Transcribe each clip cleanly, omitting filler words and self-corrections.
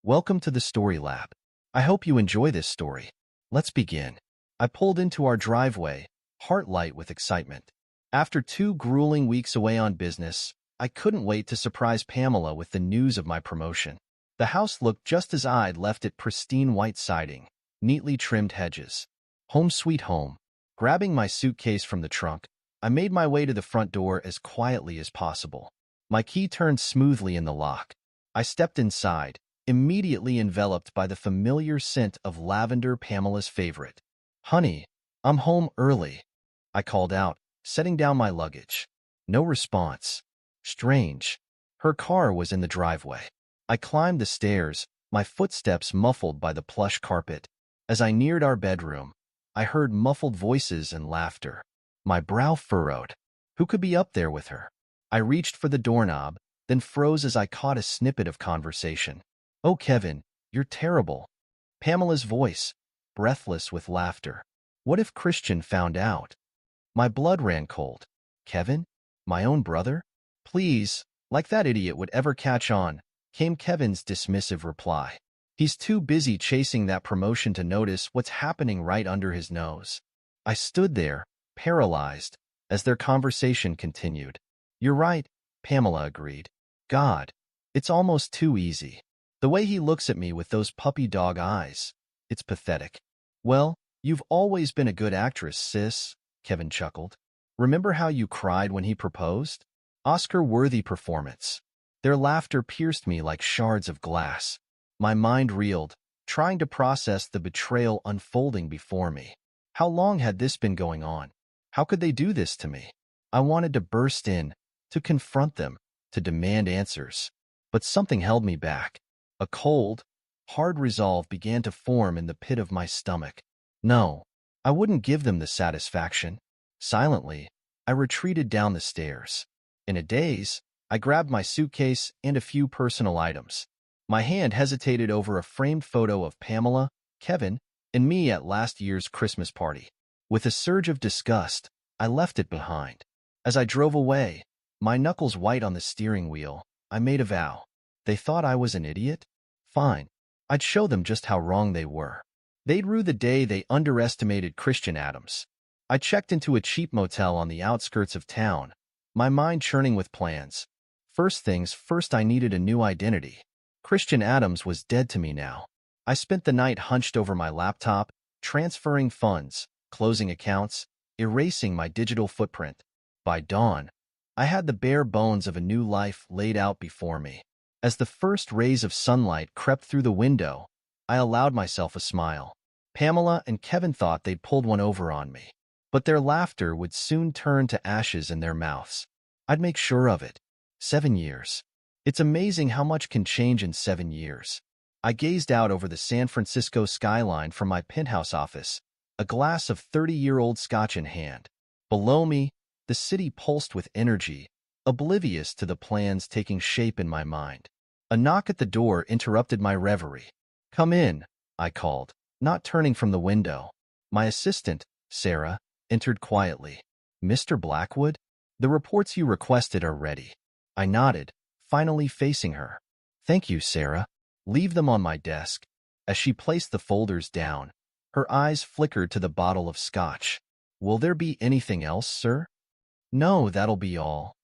Welcome to the Story Lab. I hope you enjoy this story. Let's begin. I pulled into our driveway, heart light with excitement. After 2 grueling weeks away on business, I couldn't wait to surprise Pamela with the news of my promotion. The house looked just as I'd left it: pristine white siding, neatly trimmed hedges. Home sweet home. Grabbing my suitcase from the trunk, I made my way to the front door as quietly as possible. My key turned smoothly in the lock. I stepped inside, immediately enveloped by the familiar scent of lavender, Pamela's favorite. "Honey, I'm home early," I called out, setting down my luggage. No response. Strange. Her car was in the driveway. I climbed the stairs, my footsteps muffled by the plush carpet. As I neared our bedroom, I heard muffled voices and laughter. My brow furrowed. Who could be up there with her? I reached for the doorknob, then froze as I caught a snippet of conversation. "Oh, Kevin, you're terrible." Pamela's voice, breathless with laughter. What if Christian found out? My blood ran cold. Kevin? My own brother? "Please, like that idiot would ever catch on," came Kevin's dismissive reply. "He's too busy chasing that promotion to notice what's happening right under his nose." I stood there, paralyzed, as their conversation continued. "You're right," Pamela agreed. "God, it's almost too easy. The way he looks at me with those puppy dog eyes, it's pathetic." "Well, you've always been a good actress, sis," Kevin chuckled. "Remember how you cried when he proposed? Oscar-worthy performance." Their laughter pierced me like shards of glass. My mind reeled, trying to process the betrayal unfolding before me. How long had this been going on? How could they do this to me? I wanted to burst in, to confront them, to demand answers. But something held me back. A cold, hard resolve began to form in the pit of my stomach. No, I wouldn't give them the satisfaction. Silently, I retreated down the stairs. In a daze, I grabbed my suitcase and a few personal items. My hand hesitated over a framed photo of Pamela, Kevin, and me at last year's Christmas party. With a surge of disgust, I left it behind. As I drove away, my knuckles white on the steering wheel, I made a vow. They thought I was an idiot? Fine. I'd show them just how wrong they were. They'd rue the day they underestimated Christian Adams. I checked into a cheap motel on the outskirts of town, my mind churning with plans. First things first, I needed a new identity. Christian Adams was dead to me now. I spent the night hunched over my laptop, transferring funds, closing accounts, erasing my digital footprint. By dawn, I had the bare bones of a new life laid out before me. As the first rays of sunlight crept through the window, I allowed myself a smile. Pamela and Kevin thought they'd pulled one over on me, but their laughter would soon turn to ashes in their mouths. I'd make sure of it. 7 years. It's amazing how much can change in 7 years. I gazed out over the San Francisco skyline from my penthouse office, a glass of 30-year-old scotch in hand. Below me, the city pulsed with energy, oblivious to the plans taking shape in my mind. A knock at the door interrupted my reverie. "Come in," I called, not turning from the window. My assistant, Sarah, entered quietly. "Mr. Blackwood? The reports you requested are ready." I nodded, finally facing her. "Thank you, Sarah. Leave them on my desk." As she placed the folders down, her eyes flickered to the bottle of scotch. "Will there be anything else, sir?" "No, that'll be all."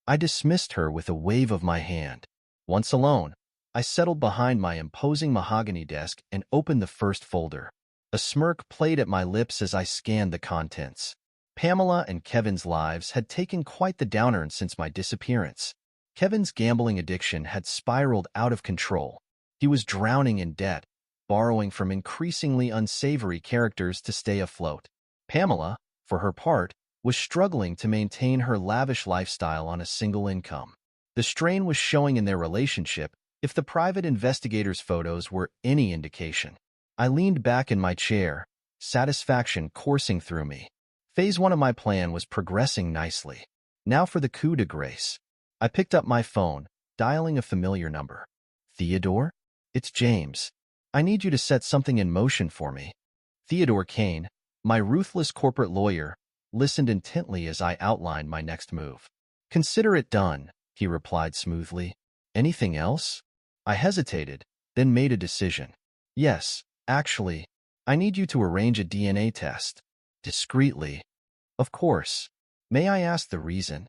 I dismissed her with a wave of my hand. Once alone, I settled behind my imposing mahogany desk and opened the first folder. A smirk played at my lips as I scanned the contents. Pamela and Kevin's lives had taken quite the downer since my disappearance. Kevin's gambling addiction had spiraled out of control. He was drowning in debt, borrowing from increasingly unsavory characters to stay afloat. Pamela, for her part, was struggling to maintain her lavish lifestyle on a single income. The strain was showing in their relationship, if the private investigator's photos were any indication. I leaned back in my chair, satisfaction coursing through me. Phase 1 of my plan was progressing nicely. Now for the coup de grace. I picked up my phone, dialing a familiar number. "Theodore? It's James. I need you to set something in motion for me." Theodore Kane, my ruthless corporate lawyer, listened intently as I outlined my next move. "Consider it done," he replied smoothly. "Anything else?" I hesitated, then made a decision. Yes, actually, I need you to arrange a DNA test. Discreetly. Of course. May I ask the reason?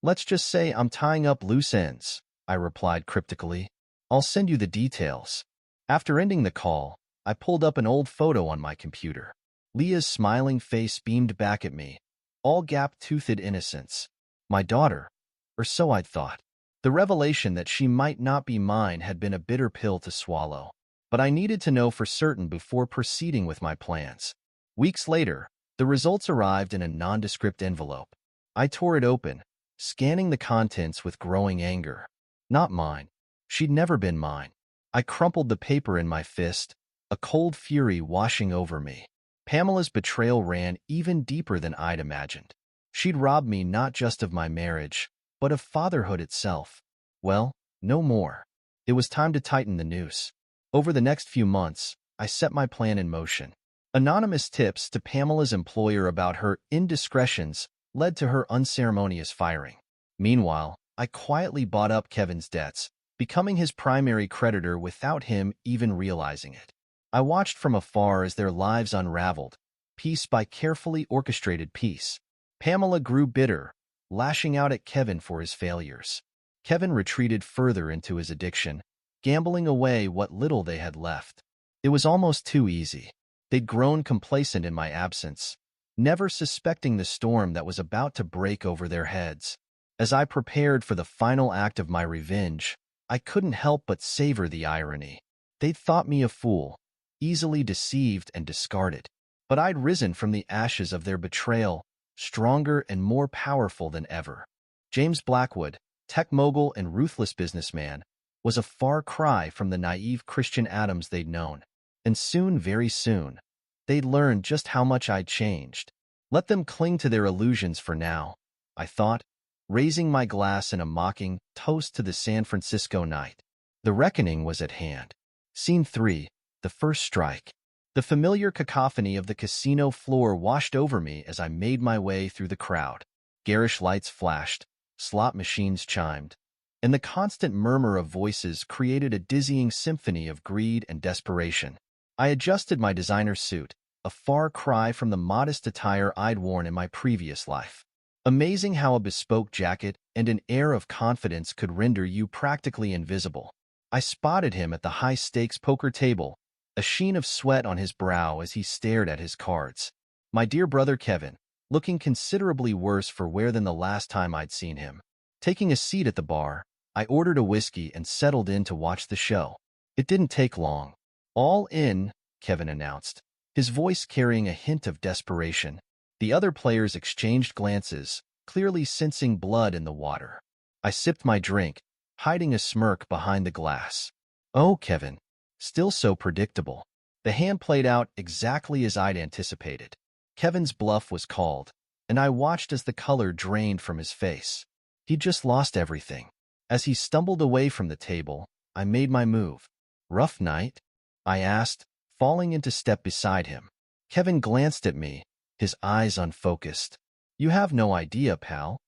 Let's just say I'm tying up loose ends, I replied cryptically. I'll send you the details. After ending the call, I pulled up an old photo on my computer. Leah's smiling face beamed back at me, all gap-toothed innocence. My daughter, or so I'd thought. The revelation that she might not be mine had been a bitter pill to swallow, but I needed to know for certain before proceeding with my plans. Weeks later, the results arrived in a nondescript envelope. I tore it open, scanning the contents with growing anger. Not mine. She'd never been mine. I crumpled the paper in my fist, a cold fury washing over me. Pamela's betrayal ran even deeper than I'd imagined. She'd robbed me not just of my marriage, but of fatherhood itself. Well, no more. It was time to tighten the noose. Over the next few months, I set my plan in motion. Anonymous tips to Pamela's employer about her indiscretions led to her unceremonious firing. Meanwhile, I quietly bought up Kevin's debts, becoming his primary creditor without him even realizing it. I watched from afar as their lives unraveled, piece by carefully orchestrated piece. Pamela grew bitter, lashing out at Kevin for his failures. Kevin retreated further into his addiction, gambling away what little they had left. It was almost too easy. They'd grown complacent in my absence, never suspecting the storm that was about to break over their heads. As I prepared for the final act of my revenge, I couldn't help but savor the irony. They'd thought me a fool, easily deceived and discarded. But I'd risen from the ashes of their betrayal, stronger and more powerful than ever. James Blackwood, tech mogul and ruthless businessman, was a far cry from the naive Christian Adams they'd known. And soon, very soon, they'd learn just how much I'd changed. Let them cling to their illusions for now, I thought, raising my glass in a mocking toast to the San Francisco night. The reckoning was at hand. Scene 3. The first strike. The familiar cacophony of the casino floor washed over me as I made my way through the crowd. Garish lights flashed, slot machines chimed, and the constant murmur of voices created a dizzying symphony of greed and desperation. I adjusted my designer suit, a far cry from the modest attire I'd worn in my previous life. Amazing how a bespoke jacket and an air of confidence could render you practically invisible. I spotted him at the high-stakes poker table, a sheen of sweat on his brow as he stared at his cards. My dear brother Kevin, looking considerably worse for wear than the last time I'd seen him. Taking a seat at the bar, I ordered a whiskey and settled in to watch the show. It didn't take long. All in, Kevin announced, his voice carrying a hint of desperation. The other players exchanged glances, clearly sensing blood in the water. I sipped my drink, hiding a smirk behind the glass. Oh, Kevin. Still so predictable. The hand played out exactly as I'd anticipated. Kevin's bluff was called, and I watched as the color drained from his face. He'd just lost everything. As he stumbled away from the table, I made my move. Rough night? I asked, falling into step beside him. Kevin glanced at me, his eyes unfocused. You have no idea, pal.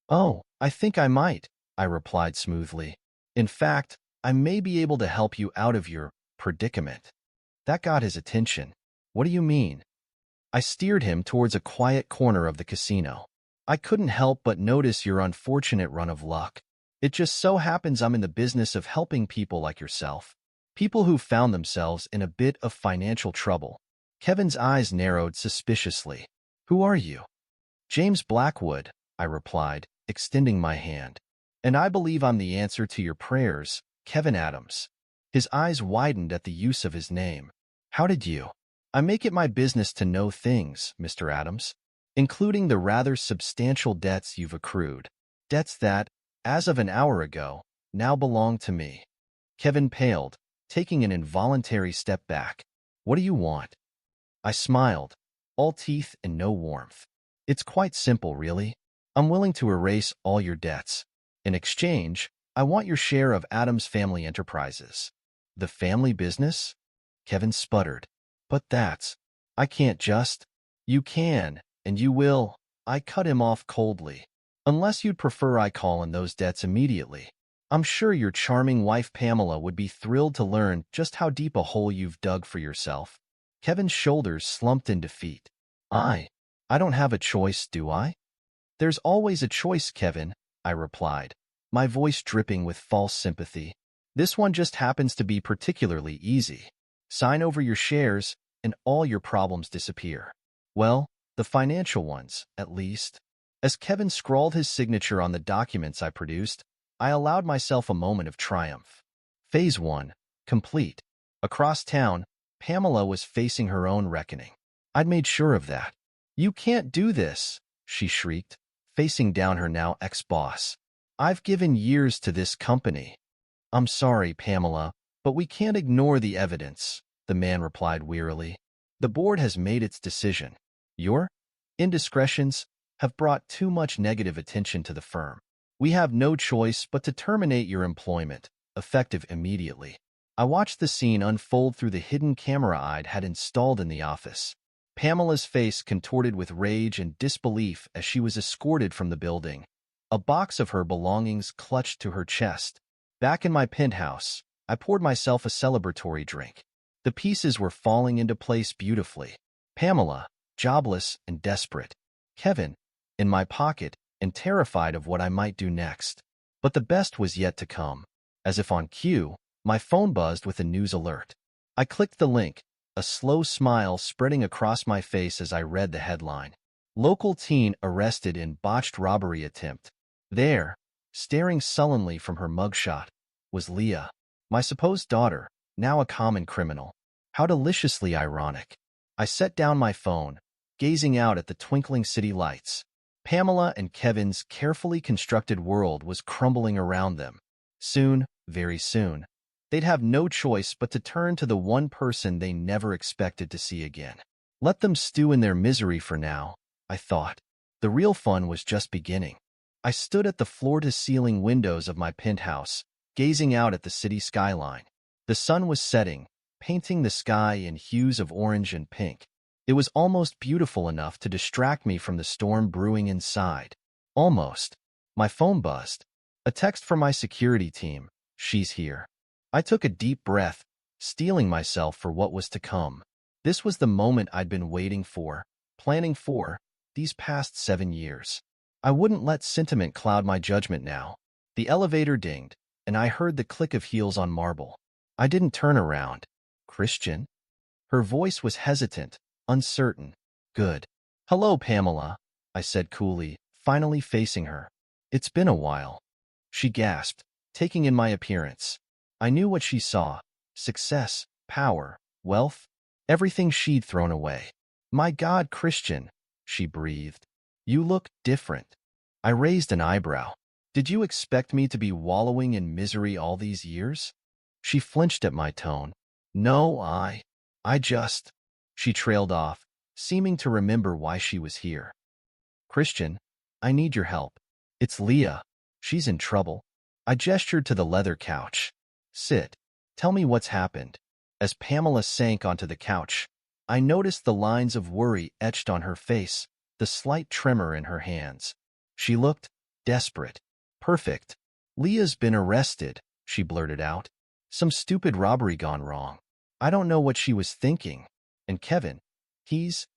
Oh, I think I might, I replied smoothly. In fact, I may be able to help you out of your predicament. That got his attention. What do you mean? I steered him towards a quiet corner of the casino. I couldn't help but notice your unfortunate run of luck. It just so happens I'm in the business of helping people like yourself. People who found themselves in a bit of financial trouble. Kevin's eyes narrowed suspiciously. Who are you? James Blackwood, I replied, extending my hand. And I believe I'm the answer to your prayers, Kevin Adams. His eyes widened at the use of his name. How did you? I make it my business to know things, Mr. Adams, including the rather substantial debts you've accrued. Debts that, as of an hour ago, now belong to me. Kevin paled, taking an involuntary step back. What do you want? I smiled, all teeth and no warmth. It's quite simple, really. I'm willing to erase all your debts. In exchange, I want your share of Adams Family Enterprises. The family business? Kevin sputtered. But that's... I can't just... You can, and you will. I cut him off coldly. Unless you'd prefer I call in those debts immediately. I'm sure your charming wife Pamela would be thrilled to learn just how deep a hole you've dug for yourself. Kevin's shoulders slumped in defeat. I don't have a choice, do I? There's always a choice, Kevin, I replied, my voice dripping with false sympathy. This one just happens to be particularly easy. Sign over your shares, and all your problems disappear. Well, the financial ones, at least. As Kevin scrawled his signature on the documents I produced, I allowed myself a moment of triumph. Phase 1, complete. Across town, Pamela was facing her own reckoning. I'd made sure of that. You can't do this, she shrieked, facing down her now ex-boss. I've given years to this company. I'm sorry, Pamela, but we can't ignore the evidence, the man replied wearily. The board has made its decision. Your indiscretions have brought too much negative attention to the firm. We have no choice but to terminate your employment, effective immediately. I watched the scene unfold through the hidden camera I'd had installed in the office. Pamela's face contorted with rage and disbelief as she was escorted from the building. A box of her belongings clutched to her chest. Back in my penthouse, I poured myself a celebratory drink. The pieces were falling into place beautifully. Pamela, jobless and desperate. Kevin, in my pocket and terrified of what I might do next. But the best was yet to come. As if on cue, my phone buzzed with a news alert. I clicked the link, a slow smile spreading across my face as I read the headline. Local teen arrested in botched robbery attempt. There, staring sullenly from her mugshot, was Leah, my supposed daughter, now a common criminal. How deliciously ironic. I set down my phone, gazing out at the twinkling city lights. Pamela and Kevin's carefully constructed world was crumbling around them. Soon, very soon, they'd have no choice but to turn to the one person they never expected to see again. Let them stew in their misery for now, I thought. The real fun was just beginning. I stood at the floor-to-ceiling windows of my penthouse, gazing out at the city skyline. The sun was setting, painting the sky in hues of orange and pink. It was almost beautiful enough to distract me from the storm brewing inside. Almost. My phone buzzed. A text from my security team. She's here. I took a deep breath, steeling myself for what was to come. This was the moment I'd been waiting for, planning for, these past 7 years. I wouldn't let sentiment cloud my judgment now. The elevator dinged, and I heard the click of heels on marble. I didn't turn around. Christian? Her voice was hesitant, uncertain. Good. Hello, Pamela, I said coolly, finally facing her. It's been a while. She gasped, taking in my appearance. I knew what she saw. Success, power, wealth, everything she'd thrown away. My God, Christian, she breathed. You look different. I raised an eyebrow. Did you expect me to be wallowing in misery all these years? She flinched at my tone. No, I just... She trailed off, seeming to remember why she was here. Christian, I need your help. It's Leah. She's in trouble. I gestured to the leather couch. Sit. Tell me what's happened. As Pamela sank onto the couch, I noticed the lines of worry etched on her face, the slight tremor in her hands. She looked desperate. Perfect. Leah's been arrested, she blurted out. Some stupid robbery gone wrong. I don't know what she was thinking. And Kevin, he's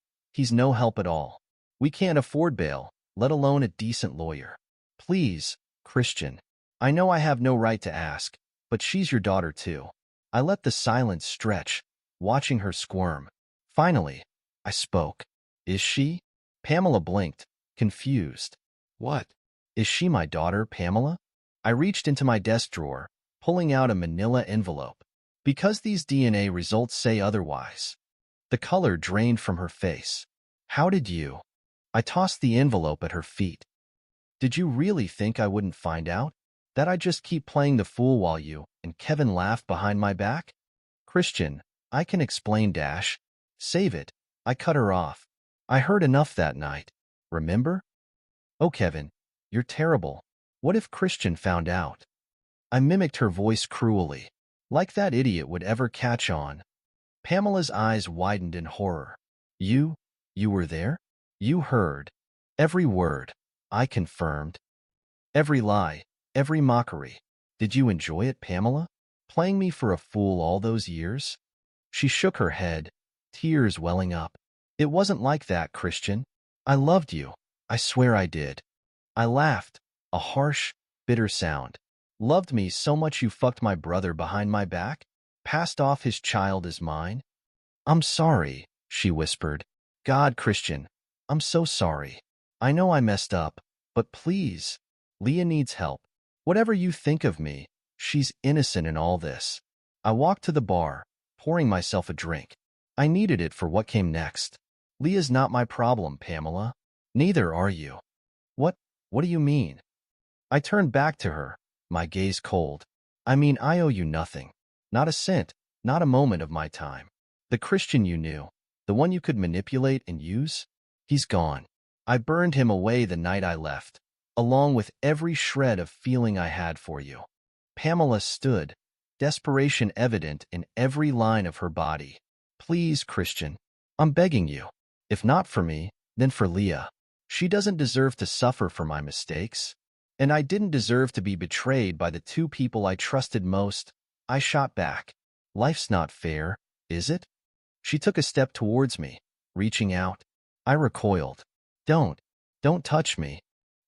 no help at all. We can't afford bail, let alone a decent lawyer. Please, Christian. I know I have no right to ask, but she's your daughter too. I let the silence stretch, watching her squirm. Finally, I spoke. Is she? Pamela blinked, confused. What? Is she my daughter, Pamela? I reached into my desk drawer, pulling out a manila envelope. Because these DNA results say otherwise. The color drained from her face. How did you? I tossed the envelope at her feet. Did you really think I wouldn't find out? That I'd just keep playing the fool while you and Kevin laughed behind my back? Christian, I can explain, Dash. Save it. I cut her off. I heard enough that night. Remember? Oh, Kevin, you're terrible. What if Christian found out? I mimicked her voice cruelly. Like that idiot would ever catch on. Pamela's eyes widened in horror. You were there? You heard. Every word. I confirmed. Every lie, every mockery. Did you enjoy it, Pamela? Playing me for a fool all those years? She shook her head, tears welling up. It wasn't like that, Christian. I loved you. I swear I did. I laughed, a harsh, bitter sound. Loved me so much you fucked my brother behind my back? Passed off his child as mine? I'm sorry, she whispered. God, Christian, I'm so sorry. I know I messed up, but please, Leah needs help. Whatever you think of me, she's innocent in all this. I walked to the bar, pouring myself a drink. I needed it for what came next. Leah's not my problem, Pamela. Neither are you. What do you mean? I turned back to her, my gaze cold. I mean, I owe you nothing. Not a cent, not a moment of my time. The Christian you knew, the one you could manipulate and use, he's gone. I burned him away the night I left, along with every shred of feeling I had for you. Pamela stood, desperation evident in every line of her body. Please, Christian, I'm begging you. If not for me, then for Leah. She doesn't deserve to suffer for my mistakes. And I didn't deserve to be betrayed by the two people I trusted most. I shot back. Life's not fair, is it? She took a step towards me, reaching out. I recoiled. Don't touch me.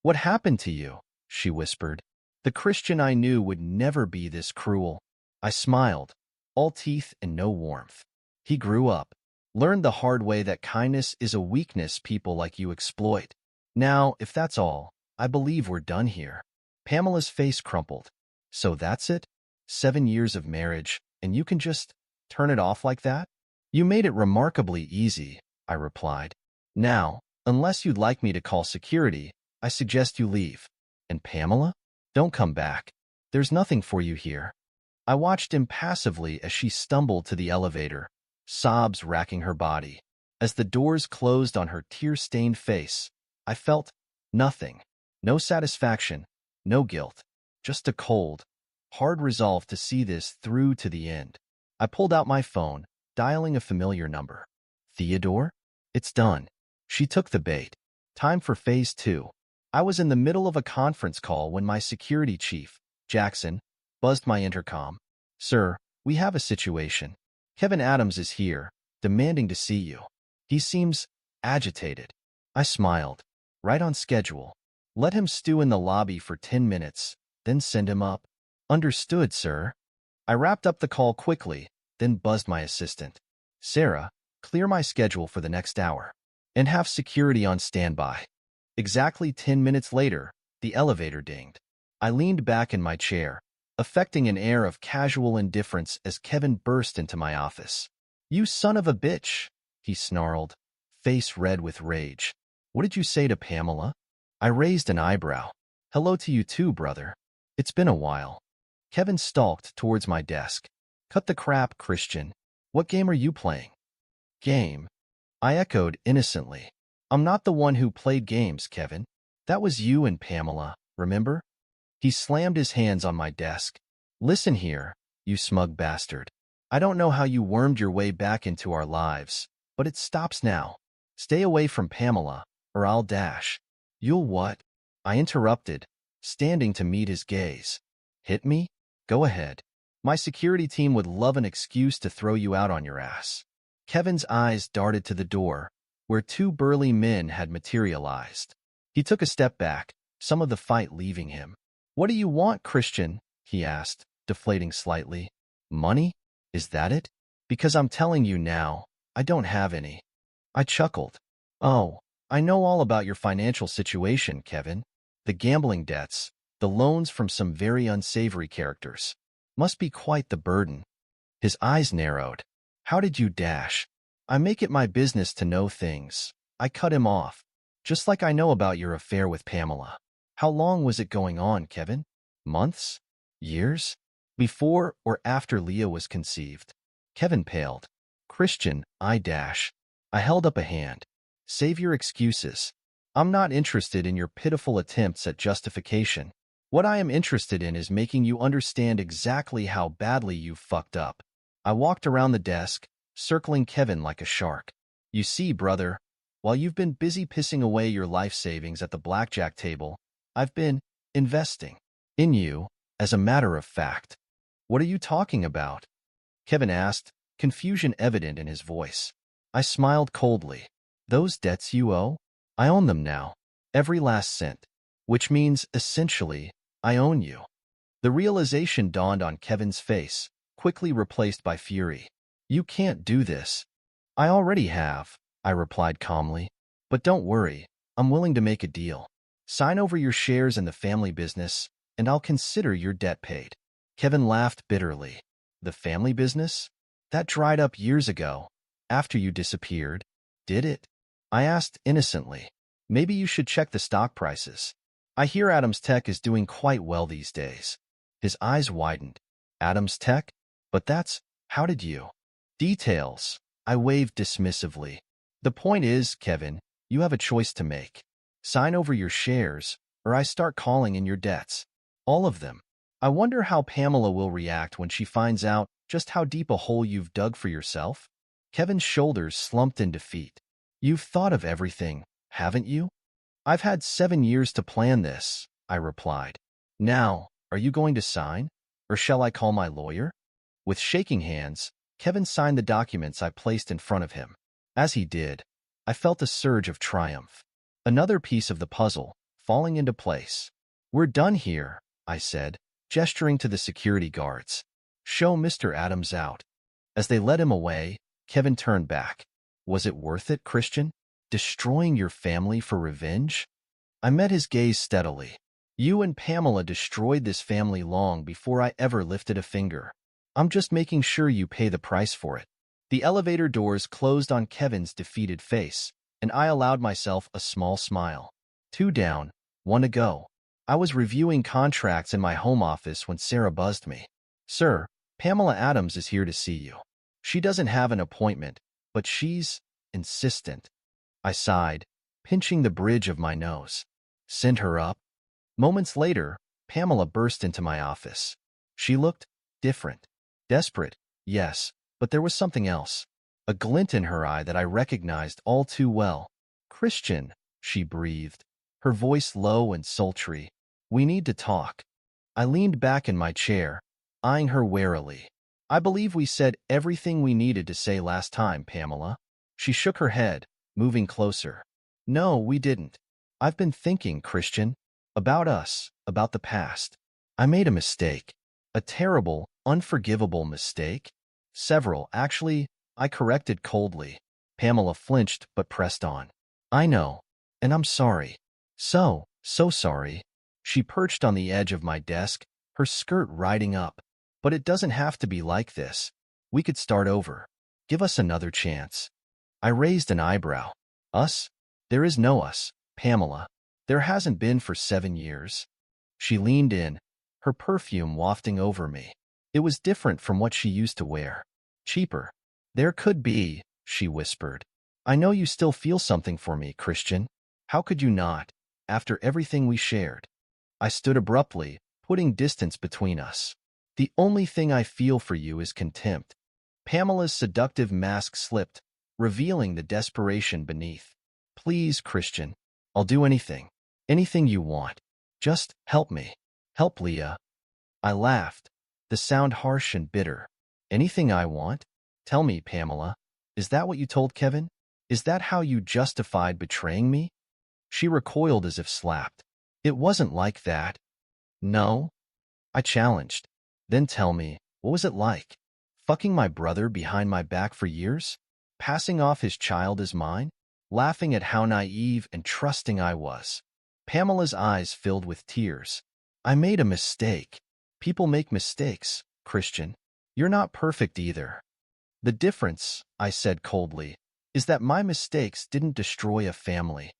What happened to you? She whispered. The Christian I knew would never be this cruel. I smiled, all teeth and no warmth. He grew up, learned the hard way that kindness is a weakness people like you exploit. Now, if that's all, I believe we're done here. Pamela's face crumpled. So that's it? 7 years of marriage, and you can just turn it off like that? You made it remarkably easy, I replied. Now, unless you'd like me to call security, I suggest you leave. And Pamela? Don't come back. There's nothing for you here. I watched impassively as she stumbled to the elevator, sobs racking her body. As the doors closed on her tear-stained face, I felt nothing. No satisfaction, no guilt, just a cold, hard resolve to see this through to the end. I pulled out my phone, dialing a familiar number. Theodore? It's done. She took the bait. Time for phase 2. I was in the middle of a conference call when my security chief, Jackson, buzzed my intercom. Sir, we have a situation. Kevin Adams is here, demanding to see you. He seems agitated. I smiled. Right on schedule. Let him stew in the lobby for 10 minutes, then send him up. Understood, sir. I wrapped up the call quickly, then buzzed my assistant. Sarah, clear my schedule for the next hour. And have security on standby. Exactly 10 minutes later, the elevator dinged. I leaned back in my chair, affecting an air of casual indifference as Kevin burst into my office. You son of a bitch, he snarled, face red with rage. What did you say to Pamela? I raised an eyebrow. Hello to you too, brother. It's been a while. Kevin stalked towards my desk. Cut the crap, Christian. What game are you playing? Game? I echoed innocently. I'm not the one who played games, Kevin. That was you and Pamela, remember? He slammed his hands on my desk. Listen here, you smug bastard. I don't know how you wormed your way back into our lives, but it stops now. Stay away from Pamela, or I'll dash. You'll what? I interrupted, standing to meet his gaze. Hit me? Go ahead. My security team would love an excuse to throw you out on your ass. Kevin's eyes darted to the door, where two burly men had materialized. He took a step back, some of the fight leaving him. What do you want, Christian? He asked, deflating slightly. Money? Is that it? Because I'm telling you now, I don't have any. I chuckled. Oh, I know all about your financial situation, Kevin. The gambling debts, the loans from some very unsavory characters. Must be quite the burden. His eyes narrowed. How did you dash? I make it my business to know things. I cut him off. Just like I know about your affair with Pamela. How long was it going on, Kevin? Months? Years? Before or after Leah was conceived? Kevin paled. Christian, I dash. I held up a hand. Save your excuses. I'm not interested in your pitiful attempts at justification. What I am interested in is making you understand exactly how badly you've fucked up. I walked around the desk, circling Kevin like a shark. You see, brother, while you've been busy pissing away your life savings at the blackjack table, I've been investing in you, As a matter of fact. What are you talking about? Kevin asked, confusion evident in his voice. I smiled coldly. Those debts you owe? I own them now. Every last cent. Which means, essentially, I own you. The realization dawned on Kevin's face, quickly replaced by fury. You can't do this. I already have, I replied calmly. But don't worry, I'm willing to make a deal. Sign over your shares in the family business, and I'll consider your debt paid. Kevin laughed bitterly. The family business? That dried up years ago, after you disappeared. Did it? I asked innocently. Maybe you should check the stock prices. I hear Adams Tech is doing quite well these days. His eyes widened. Adams Tech? But how did you? Details. I waved dismissively. The point is, Kevin, you have a choice to make. Sign over your shares, or I start calling in your debts. All of them. I wonder how Pamela will react when she finds out just how deep a hole you've dug for yourself. Kevin's shoulders slumped in defeat. You've thought of everything, haven't you? I've had 7 years to plan this, I replied. Now, are you going to sign? Or shall I call my lawyer? With shaking hands, Kevin signed the documents I placed in front of him. As he did, I felt a surge of triumph. Another piece of the puzzle, falling into place. We're done here, I said, gesturing to the security guards. Show Mr. Adams out. As they led him away, Kevin turned back. Was it worth it, Christian? Destroying your family for revenge? I met his gaze steadily. You and Pamela destroyed this family long before I ever lifted a finger. I'm just making sure you pay the price for it. The elevator doors closed on Kevin's defeated face, and I allowed myself a small smile. 2 down, 1 to go. I was reviewing contracts in my home office when Sarah buzzed me. Sir, Pamela Adams is here to see you. She doesn't have an appointment, but she's insistent. I sighed, pinching the bridge of my nose. Send her up. Moments later, Pamela burst into my office. She looked different. Desperate, yes, but there was something else. A glint in her eye that I recognized all too well. Christian, she breathed, her voice low and sultry. We need to talk. I leaned back in my chair, eyeing her warily. I believe we said everything we needed to say last time, Pamela. She shook her head, moving closer. No, we didn't. I've been thinking, Christian, about us, about the past. I made a mistake. A terrible, unforgivable mistake. Several, actually, I corrected coldly. Pamela flinched but pressed on. I know, and I'm sorry. So sorry. She perched on the edge of my desk, her skirt riding up. But it doesn't have to be like this. We could start over. Give us another chance. I raised an eyebrow. Us? There is no us, Pamela. There hasn't been for 7 years. She leaned in, her perfume wafting over me. It was different from what she used to wear. Cheaper. There could be, she whispered. I know you still feel something for me, Christian. How could you not, after everything we shared? I stood abruptly, putting distance between us. The only thing I feel for you is contempt. Pamela's seductive mask slipped, revealing the desperation beneath. Please, Christian, I'll do anything. Anything you want. Just help me. Help Leah. I laughed, the sound harsh and bitter. Anything I want? Tell me, Pamela. Is that what you told Kevin? Is that how you justified betraying me? She recoiled as if slapped. It wasn't like that. No? I challenged. Then tell me, what was it like? Fucking my brother behind my back for years? Passing off his child as mine? Laughing at how naive and trusting I was. Pamela's eyes filled with tears. I made a mistake. People make mistakes, Christian. You're not perfect either. The difference, I said coldly, is that my mistakes didn't destroy a family.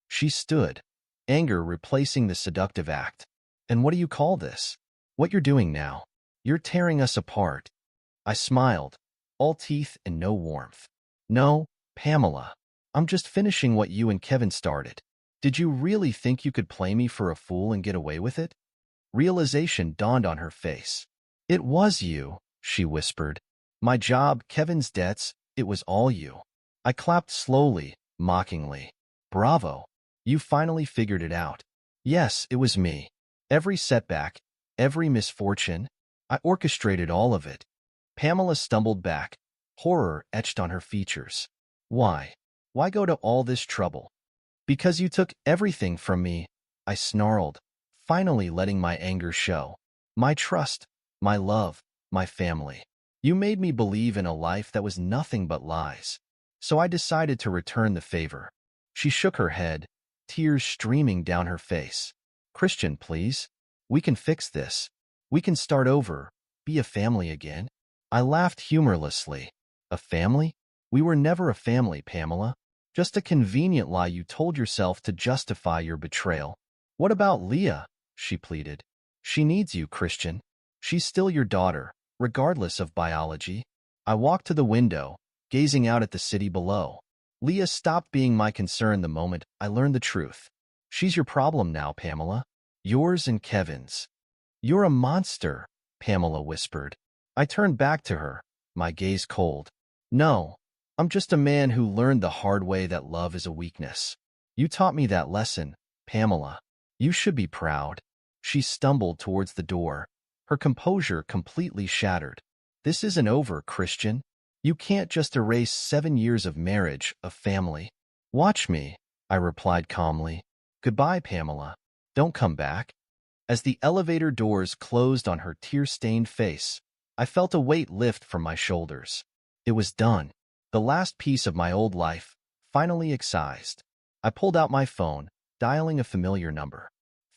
She stood, anger replacing the seductive act. And what do you call this? What you're doing now? You're tearing us apart. I smiled, all teeth and no warmth. No, Pamela. I'm just finishing what you and Kevin started. Did you really think you could play me for a fool and get away with it? Realization dawned on her face. It was you, she whispered. My job, Kevin's debts, it was all you. I clapped slowly, mockingly. Bravo. You finally figured it out. Yes, it was me. Every setback, Every misfortune? I orchestrated all of it. Pamela stumbled back, horror etched on her features. Why? Why go to all this trouble? Because you took everything from me, I snarled, finally letting my anger show. My trust, my love, my family. You made me believe in a life that was nothing but lies. So I decided to return the favor. She shook her head, tears streaming down her face. Christian, please. We can fix this. We can start over, be a family again. I laughed humorlessly. A family? We were never a family, Pamela. Just a convenient lie you told yourself to justify your betrayal. What about Leah? She pleaded. She needs you, Christian. She's still your daughter, regardless of biology. I walked to the window, gazing out at the city below. Leah stopped being my concern the moment I learned the truth. She's your problem now, Pamela. Yours and Kevin's. You're a monster, Pamela whispered. I turned back to her, my gaze cold. No, I'm just a man who learned the hard way that love is a weakness. You taught me that lesson, Pamela. You should be proud. She stumbled towards the door, her composure completely shattered. This isn't over, Christian. You can't just erase 7 years of marriage, of family. Watch me, I replied calmly. Goodbye, Pamela. Don't come back. As the elevator doors closed on her tear-stained face, I felt a weight lift from my shoulders. It was done. The last piece of my old life, finally excised. I pulled out my phone, dialing a familiar number.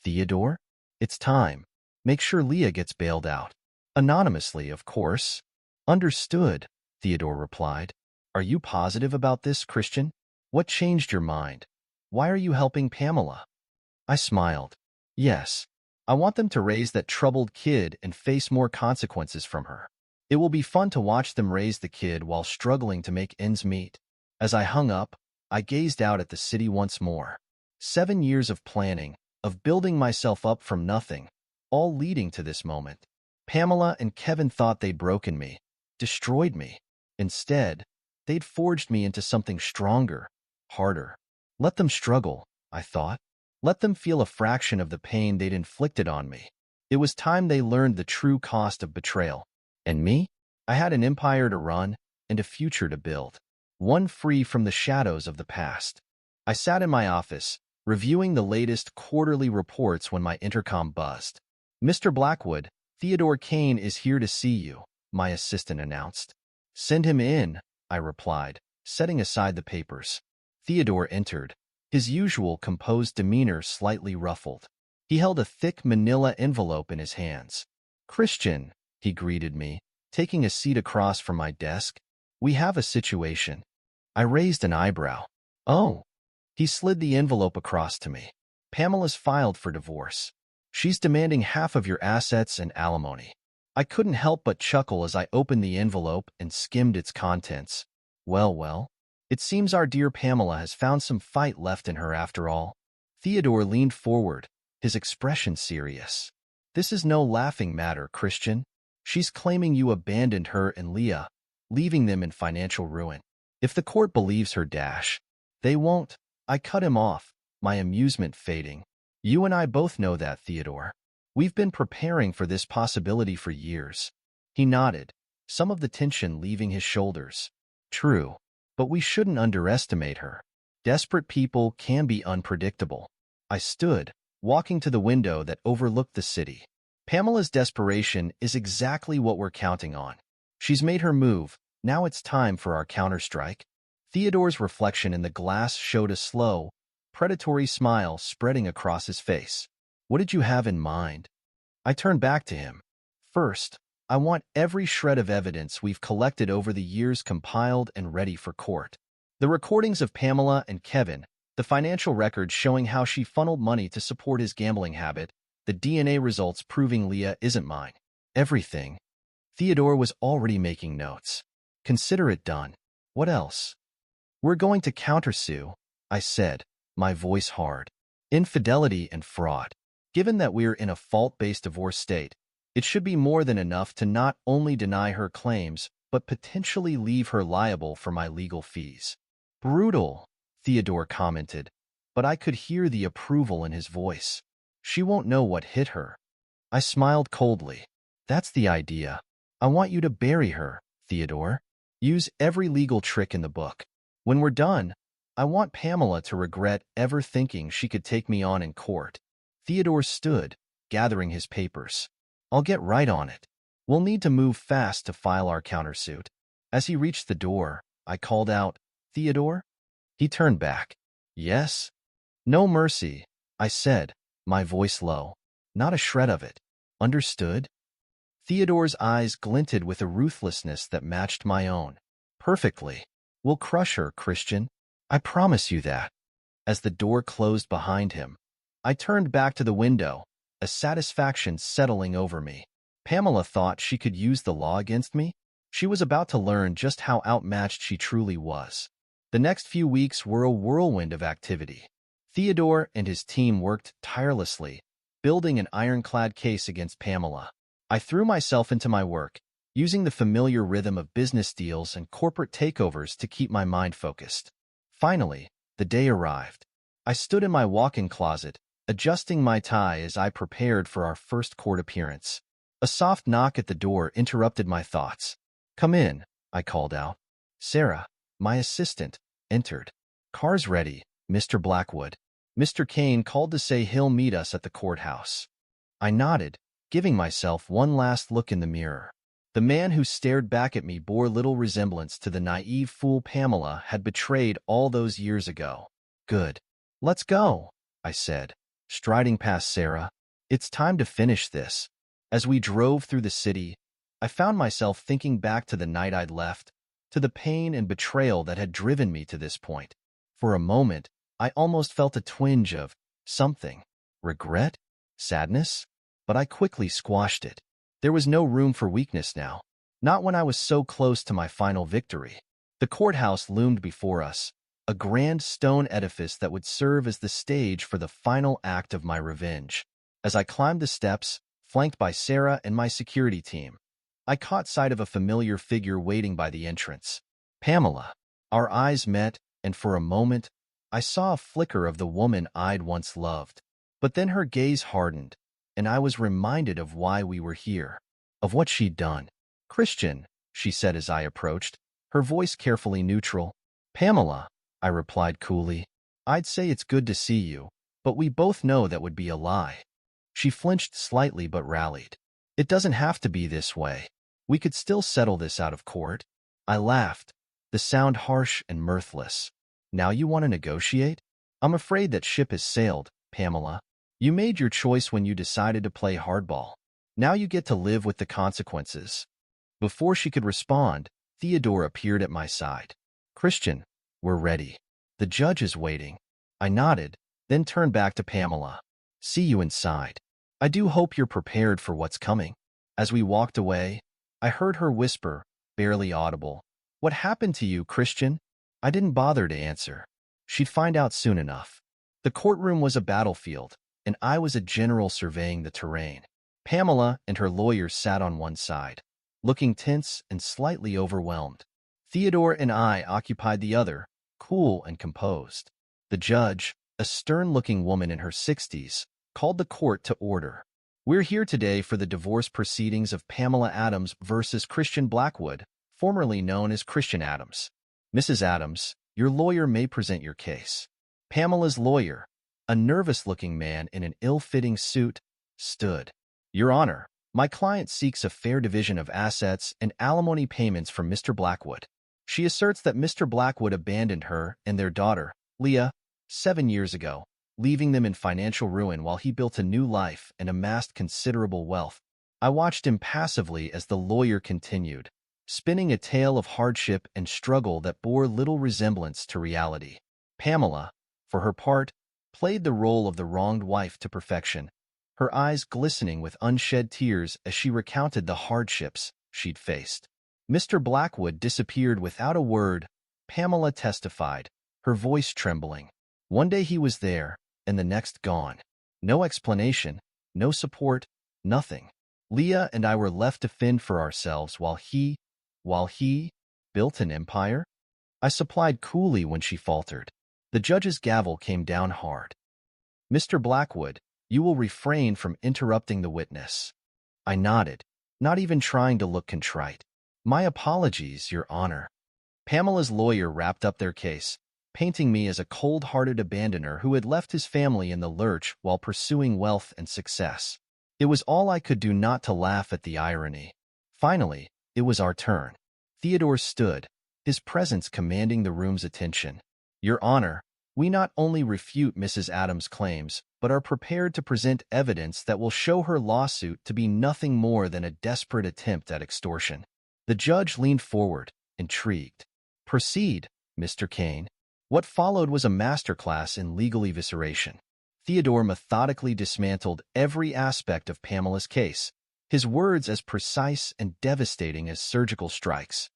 Theodore? It's time. Make sure Leah gets bailed out. Anonymously, of course. Understood, Theodore replied. Are you positive about this, Christian? What changed your mind? Why are you helping Pamela? I smiled. Yes. I want them to raise that troubled kid and face more consequences from her. It will be fun to watch them raise the kid while struggling to make ends meet. As I hung up, I gazed out at the city once more. 7 years of planning, of building myself up from nothing, all leading to this moment. Pamela and Kevin thought they'd broken me, destroyed me. Instead, they'd forged me into something stronger, harder. Let them struggle, I thought. Let them feel a fraction of the pain they'd inflicted on me. It was time they learned the true cost of betrayal. And me? I had an empire to run and a future to build, one free from the shadows of the past. I sat in my office, reviewing the latest quarterly reports when my intercom buzzed. Mr. Blackwood, Theodore Kane is here to see you, my assistant announced. Send him in, I replied, setting aside the papers. Theodore entered, his usual composed demeanor slightly ruffled. He held a thick manila envelope in his hands. Christian, he greeted me, taking a seat across from my desk. We have a situation. I raised an eyebrow. Oh. He slid the envelope across to me. Pamela's filed for divorce. She's demanding half of your assets and alimony. I couldn't help but chuckle as I opened the envelope and skimmed its contents. Well. It seems our dear Pamela has found some fight left in her after all. Theodore leaned forward, his expression serious. This is no laughing matter, Christian. She's claiming you abandoned her and Leah, leaving them in financial ruin. If the court believes her they won't. I cut him off, my amusement fading. You and I both know that, Theodore. We've been preparing for this possibility for years. He nodded, some of the tension leaving his shoulders. True. But we shouldn't underestimate her. Desperate people can be unpredictable. I stood, walking to the window that overlooked the city. Pamela's desperation is exactly what we're counting on. She's made her move. Now it's time for our counterstrike. Theodore's reflection in the glass showed a slow, predatory smile spreading across his face. What did you have in mind? I turned back to him. First, I want every shred of evidence we've collected over the years compiled and ready for court. The recordings of Pamela and Kevin, the financial records showing how she funneled money to support his gambling habit, the DNA results proving Leah isn't mine. Everything. Theodore was already making notes. Consider it done. What else? We're going to countersue, I said, my voice hard. Infidelity and fraud. Given that we're in a fault-based divorce state, it should be more than enough to not only deny her claims, but potentially leave her liable for my legal fees. Brutal, Theodore commented, but I could hear the approval in his voice. She won't know what hit her. I smiled coldly. That's the idea. I want you to bury her, Theodore. Use every legal trick in the book. When we're done, I want Pamela to regret ever thinking she could take me on in court. Theodore stood, gathering his papers. I'll get right on it. We'll need to move fast to file our countersuit. As he reached the door, I called out, Theodore? He turned back. Yes? No mercy, I said, my voice low. Not a shred of it. Understood? Theodore's eyes glinted with a ruthlessness that matched my own. Perfectly. We'll crush her, Christian. I promise you that. As the door closed behind him, I turned back to the window, a satisfaction settling over me. Pamela thought she could use the law against me. She was about to learn just how outmatched she truly was. The next few weeks were a whirlwind of activity. Theodore and his team worked tirelessly, building an ironclad case against Pamela. I threw myself into my work, using the familiar rhythm of business deals and corporate takeovers to keep my mind focused. Finally, the day arrived. I stood in my walk-in closet, adjusting my tie as I prepared for our first court appearance. A soft knock at the door interrupted my thoughts. Come in, I called out. Sarah, my assistant, entered. Car's ready, Mr. Blackwood. Mr. Kane called to say he'll meet us at the courthouse. I nodded, giving myself one last look in the mirror. The man who stared back at me bore little resemblance to the naive fool Pamela had betrayed all those years ago. Good. Let's go, I said, striding past Sarah. It's time to finish this. As we drove through the city, I found myself thinking back to the night I'd left, to the pain and betrayal that had driven me to this point. For a moment, I almost felt a twinge of something. Regret? Sadness? But I quickly squashed it. There was no room for weakness now, not when I was so close to my final victory. The courthouse loomed before us, a grand stone edifice that would serve as the stage for the final act of my revenge. As I climbed the steps, flanked by Sarah and my security team, I caught sight of a familiar figure waiting by the entrance. Pamela. Our eyes met, and for a moment, I saw a flicker of the woman I'd once loved. But then her gaze hardened, and I was reminded of why we were here, of what she'd done. Christian, she said as I approached, her voice carefully neutral. Pamela, I replied coolly. I'd say it's good to see you, but we both know that would be a lie. She flinched slightly but rallied. It doesn't have to be this way. We could still settle this out of court. I laughed, the sound harsh and mirthless. Now you want to negotiate? I'm afraid that ship has sailed, Pamela. You made your choice when you decided to play hardball. Now you get to live with the consequences. Before she could respond, Theodore appeared at my side. Christian, we're ready. The judge is waiting. I nodded, then turned back to Pamela. See you inside. I do hope you're prepared for what's coming. As we walked away, I heard her whisper, barely audible. What happened to you, Christian? I didn't bother to answer. She'd find out soon enough. The courtroom was a battlefield, and I was a general surveying the terrain. Pamela and her lawyers sat on one side, looking tense and slightly overwhelmed. Theodore and I occupied the other, cool and composed. The judge, a stern-looking woman in her 60s, called the court to order. We're here today for the divorce proceedings of Pamela Adams versus Christian Blackwood, formerly known as Christian Adams. Mrs. Adams, your lawyer may present your case. Pamela's lawyer, a nervous-looking man in an ill-fitting suit, stood. Your Honor, my client seeks a fair division of assets and alimony payments from Mr. Blackwood. She asserts that Mr. Blackwood abandoned her and their daughter, Leah, 7 years ago, leaving them in financial ruin while he built a new life and amassed considerable wealth. I watched impassively as the lawyer continued, spinning a tale of hardship and struggle that bore little resemblance to reality. Pamela, for her part, played the role of the wronged wife to perfection, her eyes glistening with unshed tears as she recounted the hardships she'd faced. Mr. Blackwood disappeared without a word, Pamela testified, her voice trembling. One day he was there, and the next gone. No explanation, no support, nothing. Leah and I were left to fend for ourselves while he built an empire? I supplied coolly when she faltered. The judge's gavel came down hard. Mr. Blackwood, You will refrain from interrupting the witness. I nodded, not even trying to look contrite. My apologies, Your Honor. Pamela's lawyer wrapped up their case, painting me as a cold-hearted abandoner who had left his family in the lurch while pursuing wealth and success. It was all I could do not to laugh at the irony. Finally, it was our turn. Theodore stood, his presence commanding the room's attention. Your Honor, we not only refute Mrs. Adams' claims, but are prepared to present evidence that will show her lawsuit to be nothing more than a desperate attempt at extortion. The judge leaned forward, intrigued. Proceed, Mr. Kane. What followed was a masterclass in legal evisceration. Theodore methodically dismantled every aspect of Pamela's case, his words as precise and devastating as surgical strikes.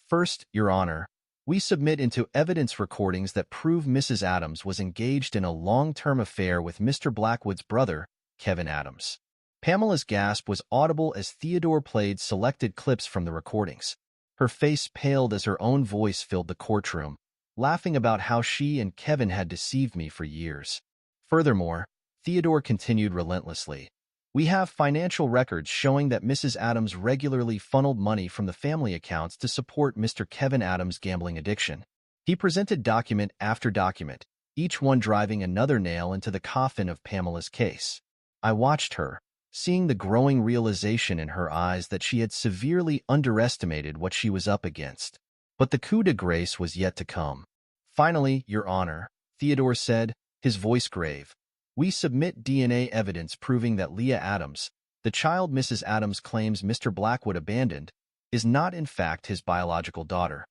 First, Your Honor, we submit into evidence recordings that prove Mrs. Adams was engaged in a long-term affair with Mr. Blackwood's brother, Kevin Adams. Pamela's gasp was audible as Theodore played selected clips from the recordings. Her face paled as her own voice filled the courtroom, laughing about how she and Kevin had deceived me for years. Furthermore, Theodore continued relentlessly. We have financial records showing that Mrs. Adams regularly funneled money from the family accounts to support Mr. Kevin Adams' gambling addiction. He presented document after document, each one driving another nail into the coffin of Pamela's case. I watched her, seeing the growing realization in her eyes that she had severely underestimated what she was up against. But the coup de grace was yet to come. Finally, Your Honor, Theodore said, his voice grave. We submit DNA evidence proving that Leah Adams, the child Mrs. Adams claims Mr. Blackwood abandoned, is not in fact his biological daughter.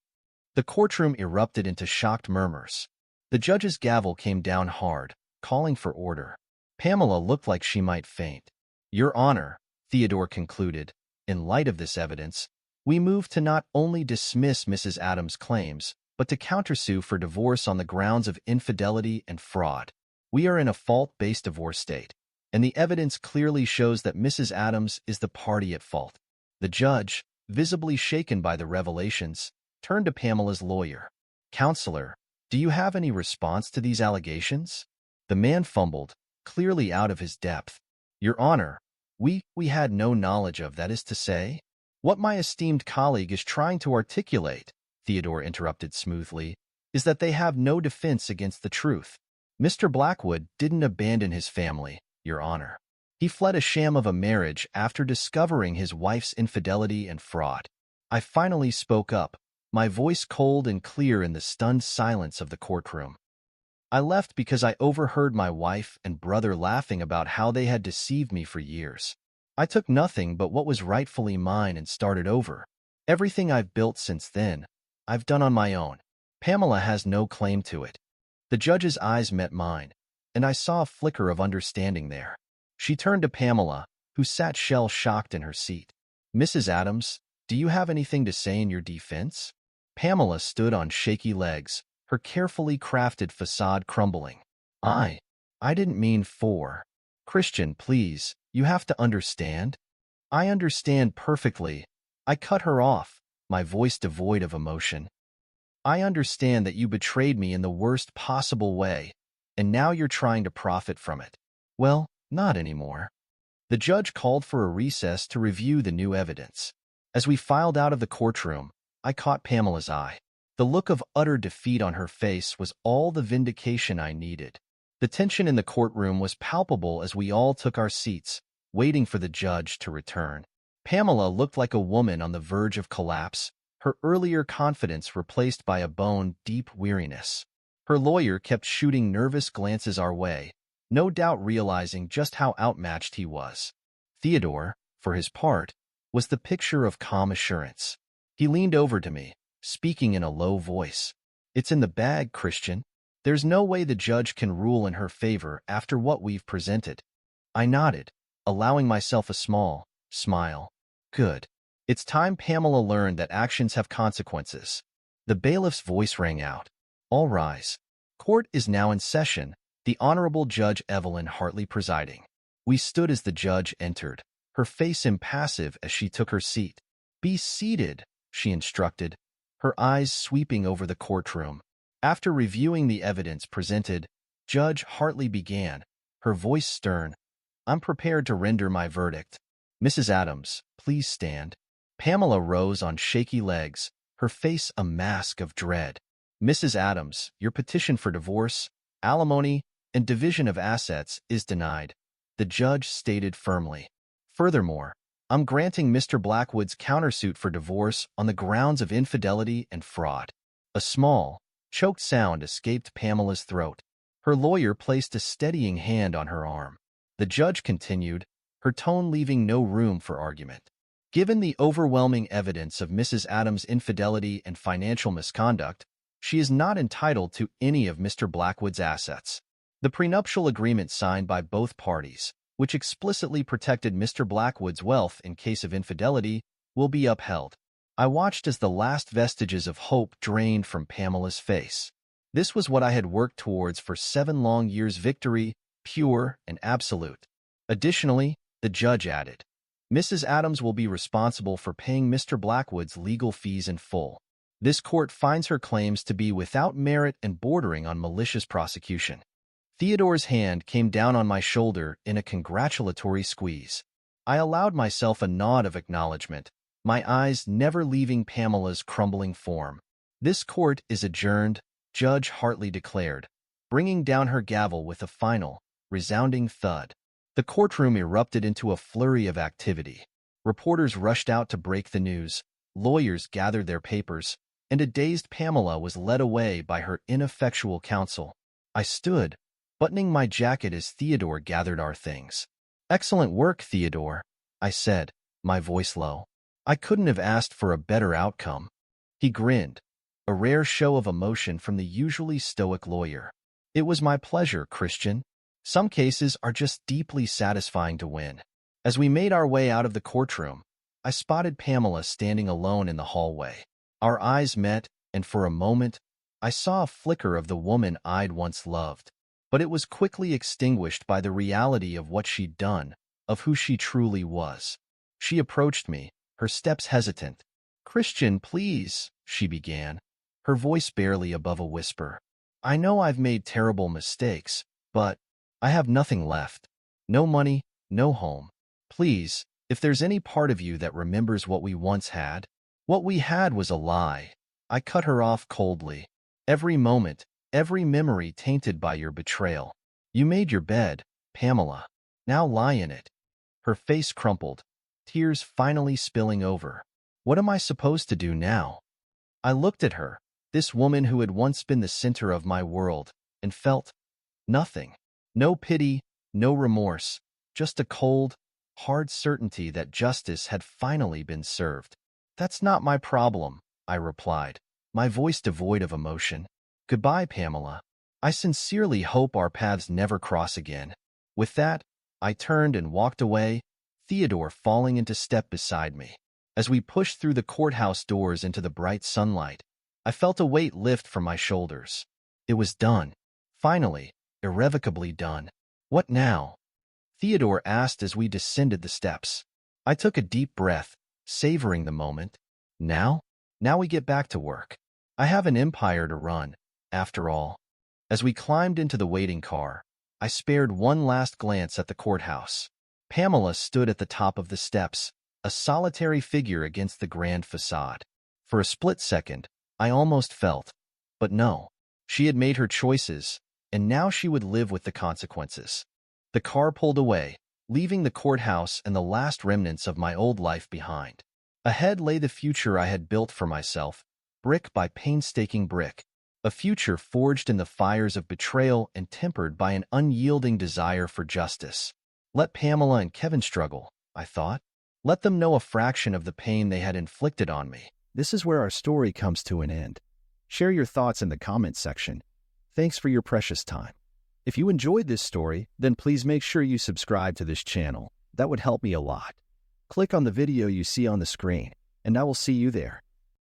The courtroom erupted into shocked murmurs. The judge's gavel came down hard, calling for order. Pamela looked like she might faint. Your Honor, Theodore concluded, in light of this evidence, we move to not only dismiss Mrs. Adams' claims, but to countersue for divorce on the grounds of infidelity and fraud. We are in a fault-based divorce state, and the evidence clearly shows that Mrs. Adams is the party at fault. The judge, visibly shaken by the revelations, turned to Pamela's lawyer. Counselor, do you have any response to these allegations? The man fumbled, clearly out of his depth. Your Honor, we had no knowledge of, that is to say. What my esteemed colleague is trying to articulate, Theodore interrupted smoothly, is that they have no defense against the truth. Mr. Blackwood didn't abandon his family, Your Honor. He fled a sham of a marriage after discovering his wife's infidelity and fraud. I finally spoke up, my voice cold and clear in the stunned silence of the courtroom. I left because I overheard my wife and brother laughing about how they had deceived me for years. I took nothing but what was rightfully mine and started over. Everything I've built since then, I've done on my own. Pamela has no claim to it. The judge's eyes met mine, and I saw a flicker of understanding there. She turned to Pamela, who sat shell-shocked in her seat. Mrs. Adams, do you have anything to say in your defense? Pamela stood on shaky legs, her carefully crafted facade crumbling. I didn't mean for. Christian, please, you have to understand. I understand perfectly. I cut her off, my voice devoid of emotion. I understand that you betrayed me in the worst possible way, and now you're trying to profit from it. Well, not anymore. The judge called for a recess to review the new evidence. As we filed out of the courtroom, I caught Pamela's eye. The look of utter defeat on her face was all the vindication I needed. The tension in the courtroom was palpable as we all took our seats, waiting for the judge to return. Pamela looked like a woman on the verge of collapse, her earlier confidence replaced by a bone-deep weariness. Her lawyer kept shooting nervous glances our way, no doubt realizing just how outmatched he was. Theodore, for his part, was the picture of calm assurance. He leaned over to me, speaking in a low voice. It's in the bag, Christian. There's no way the judge can rule in her favor after what we've presented. I nodded, allowing myself a small smile. Good. It's time Pamela learned that actions have consequences. The bailiff's voice rang out. All rise. Court is now in session, the Honorable Judge Evelyn Hartley presiding. We stood as the judge entered, her face impassive as she took her seat. Be seated, she instructed, her eyes sweeping over the courtroom. After reviewing the evidence presented, Judge Hartley began, her voice stern, I'm prepared to render my verdict. Mrs. Adams, please stand. Pamela rose on shaky legs, her face a mask of dread. Mrs. Adams, your petition for divorce, alimony, and division of assets is denied, the judge stated firmly. Furthermore, I'm granting Mr. Blackwood's countersuit for divorce on the grounds of infidelity and fraud. A small, choked sound escaped Pamela's throat. Her lawyer placed a steadying hand on her arm. The judge continued, her tone leaving no room for argument. Given the overwhelming evidence of Mrs. Adams' infidelity and financial misconduct, she is not entitled to any of Mr. Blackwood's assets. The prenuptial agreement signed by both parties, which explicitly protected Mr. Blackwood's wealth in case of infidelity, will be upheld. I watched as the last vestiges of hope drained from Pamela's face. This was what I had worked towards for 7 long years: victory, pure and absolute. Additionally, the judge added, Mrs. Adams will be responsible for paying Mr. Blackwood's legal fees in full. This court finds her claims to be without merit and bordering on malicious prosecution. Theodore's hand came down on my shoulder in a congratulatory squeeze. I allowed myself a nod of acknowledgement, my eyes never leaving Pamela's crumbling form. This court is adjourned, Judge Hartley declared, bringing down her gavel with a final, resounding thud. The courtroom erupted into a flurry of activity. Reporters rushed out to break the news, lawyers gathered their papers, and a dazed Pamela was led away by her ineffectual counsel. I stood, buttoning my jacket as Theodore gathered our things. Excellent work, Theodore, I said, my voice low. I couldn't have asked for a better outcome. He grinned, a rare show of emotion from the usually stoic lawyer. It was my pleasure, Christian. Some cases are just deeply satisfying to win. As we made our way out of the courtroom, I spotted Pamela standing alone in the hallway. Our eyes met, and for a moment, I saw a flicker of the woman I'd once loved. But it was quickly extinguished by the reality of what she'd done, of who she truly was. She approached me, her steps hesitant. Christian, please, she began, her voice barely above a whisper. I know I've made terrible mistakes, but I have nothing left. No money, no home. Please, if there's any part of you that remembers what we once had, what we had was a lie. I cut her off coldly. Every moment, every memory tainted by your betrayal. You made your bed, Pamela. Now lie in it. Her face crumpled, tears finally spilling over. What am I supposed to do now? I looked at her, this woman who had once been the center of my world, and felt nothing. No pity, no remorse, just a cold, hard certainty that justice had finally been served. That's not my problem, I replied, my voice devoid of emotion. Goodbye, Pamela. I sincerely hope our paths never cross again. With that, I turned and walked away, Theodore falling into step beside me. As we pushed through the courthouse doors into the bright sunlight, I felt a weight lift from my shoulders. It was done. Finally, irrevocably done. What now? Theodore asked as we descended the steps. I took a deep breath, savoring the moment. Now? Now we get back to work. I have an empire to run, after all. As we climbed into the waiting car, I spared one last glance at the courthouse. Pamela stood at the top of the steps, a solitary figure against the grand facade. For a split second, I almost felt, but no. She had made her choices, and now she would live with the consequences. The car pulled away, leaving the courthouse and the last remnants of my old life behind. Ahead lay the future I had built for myself, brick by painstaking brick, a future forged in the fires of betrayal and tempered by an unyielding desire for justice. Let Pamela and Kevin struggle, I thought. Let them know a fraction of the pain they had inflicted on me. This is where our story comes to an end. Share your thoughts in the comments section. Thanks for your precious time. If you enjoyed this story, then please make sure you subscribe to this channel. That would help me a lot. Click on the video you see on the screen, and I will see you there.